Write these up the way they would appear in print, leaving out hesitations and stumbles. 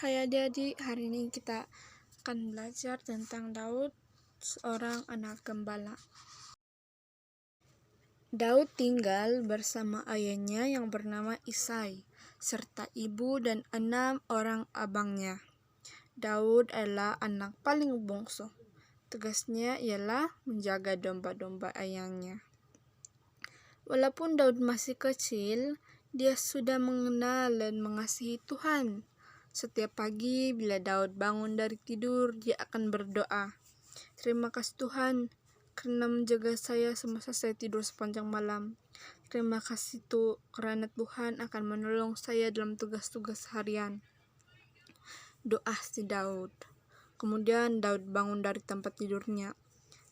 Hai adik-adik, hari ini kita akan belajar tentang Daud, seorang anak gembala. Daud tinggal bersama ayahnya yang bernama Isai, serta ibu dan 6 orang abangnya. Daud adalah anak paling bungsu. Tugasnya ialah menjaga domba-domba ayahnya. Walaupun Daud masih kecil, dia sudah mengenal dan mengasihi Tuhan. Setiap pagi bila Daud bangun dari tidur, dia akan berdoa, "Terima kasih Tuhan karena menjaga saya semasa saya tidur sepanjang malam. Terima kasih karena Tuhan akan menolong saya dalam tugas-tugas harian." Doa si Daud. Kemudian Daud bangun dari tempat tidurnya.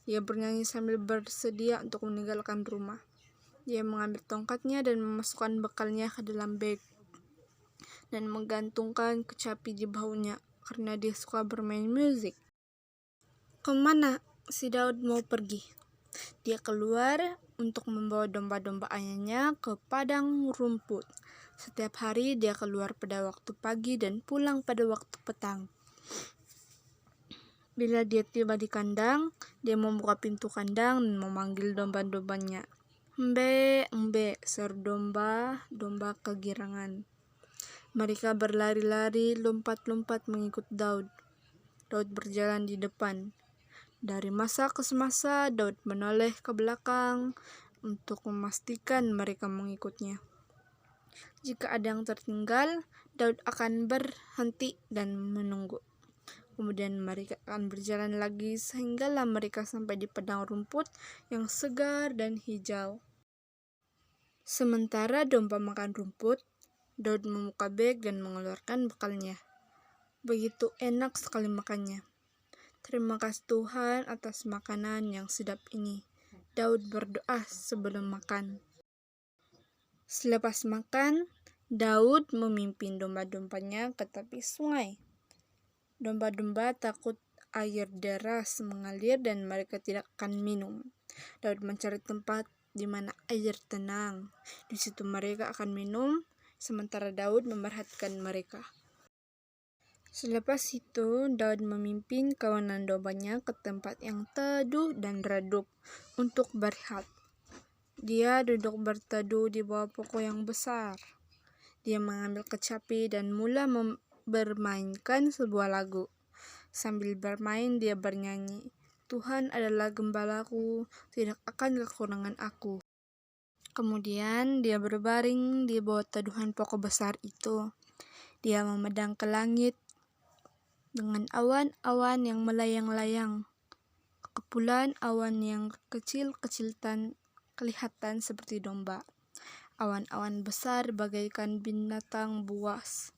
Dia bernyanyi sambil bersedia untuk meninggalkan rumah. Dia mengambil tongkatnya dan memasukkan bekalnya ke dalam beg dan menggantungkan kecapi di bahunya karena dia suka bermain musik. Kemana si Daud mau pergi? Dia keluar untuk membawa domba-domba ayahnya ke padang rumput. Setiap hari dia keluar pada waktu pagi dan pulang pada waktu petang. Bila dia tiba di kandang, dia membuka pintu kandang dan memanggil domba-dombanya. "Embe, embe," seru domba-domba kegirangan. Mereka berlari-lari, lompat-lompat mengikut Daud. Daud berjalan di depan. Dari masa ke semasa, Daud menoleh ke belakang untuk memastikan mereka mengikutnya. Jika ada yang tertinggal, Daud akan berhenti dan menunggu. Kemudian mereka akan berjalan lagi sehinggalah mereka sampai di padang rumput yang segar dan hijau. Sementara domba makan rumput, Daud membuka beg dan mengeluarkan bekalnya. Begitu enak sekali makannya. "Terima kasih Tuhan atas makanan yang sedap ini," Daud berdoa sebelum makan. Selepas makan, Daud memimpin domba-dombanya ke tepi sungai. Domba-domba takut air deras mengalir dan mereka tidak akan minum. Daud mencari tempat di mana air tenang. Di situ mereka akan minum, sementara Daud memerhatikan mereka. Selepas itu, Daud memimpin kawanan dombanya ke tempat yang teduh dan redup untuk berehat. Dia duduk berteduh di bawah pokok yang besar. Dia mengambil kecapi dan mula bermainkan sebuah lagu. Sambil bermain dia bernyanyi, "Tuhan adalah gembalaku, tidak akan kekurangan aku." Kemudian dia berbaring di bawah teduhan pokok besar itu. Dia memandang ke langit dengan awan-awan yang melayang-layang. Kepulan awan yang kecil-kecil kelihatan seperti domba. Awan-awan besar bagaikan binatang buas.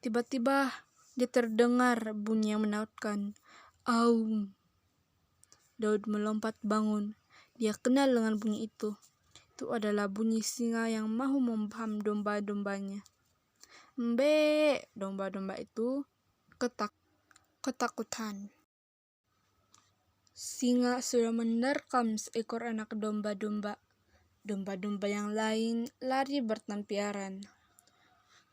Tiba-tiba dia terdengar bunyi yang menakutkan. "Aum!" Daud melompat bangun. Dia kenal dengan bunyi itu. Itu adalah bunyi singa yang mau membaham domba-dombanya. "Embe!" Domba-domba itu ketakutan. Singa sudah menerkam seekor anak domba-domba. Domba-domba yang lain lari bertempiaran.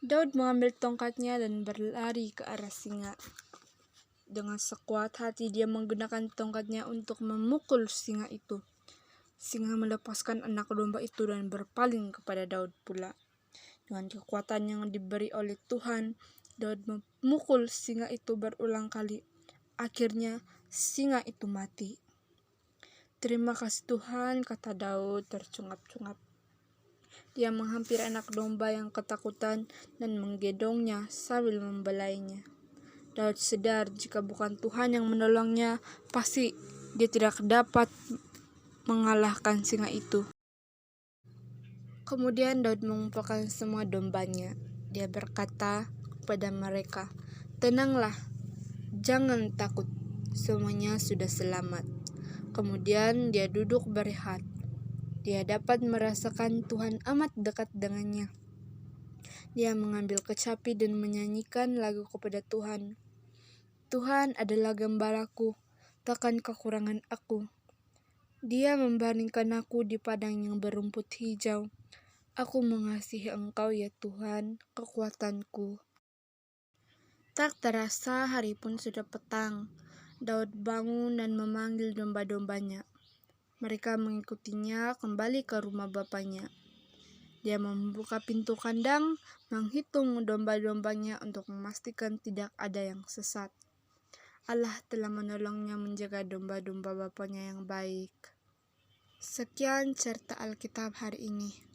Daud mengambil tongkatnya dan berlari ke arah singa. Dengan sekuat hati dia menggunakan tongkatnya untuk memukul singa itu. Singa melepaskan anak domba itu dan berpaling kepada Daud pula. Dengan kekuatan yang diberi oleh Tuhan, Daud memukul singa itu berulang kali. Akhirnya singa itu mati. "Terima kasih Tuhan," kata Daud tercungap-cungap. Dia menghampiri anak domba yang ketakutan dan menggendongnya sambil membelainya. Daud sadar jika bukan Tuhan yang menolongnya, pasti dia tidak dapat mengalahkan singa itu. Kemudian Daud mengumpulkan semua dombanya. Dia berkata kepada mereka, "Tenanglah, jangan takut, semuanya sudah selamat." Kemudian dia duduk berehat. Dia dapat merasakan Tuhan amat dekat dengannya. Dia mengambil kecapi dan menyanyikan lagu kepada Tuhan. "Tuhan adalah gembalaku, takkan kekurangan aku. Dia membaringkan aku di padang yang berumput hijau. Aku mengasihi Engkau ya Tuhan, kekuatanku." Tak terasa hari pun sudah petang. Daud bangun dan memanggil domba-dombanya. Mereka mengikutinya kembali ke rumah bapaknya. Dia membuka pintu kandang, menghitung domba-dombanya untuk memastikan tidak ada yang sesat. Allah telah menolongnya menjaga domba-domba bapaknya yang baik. Sekian cerita Alkitab hari ini.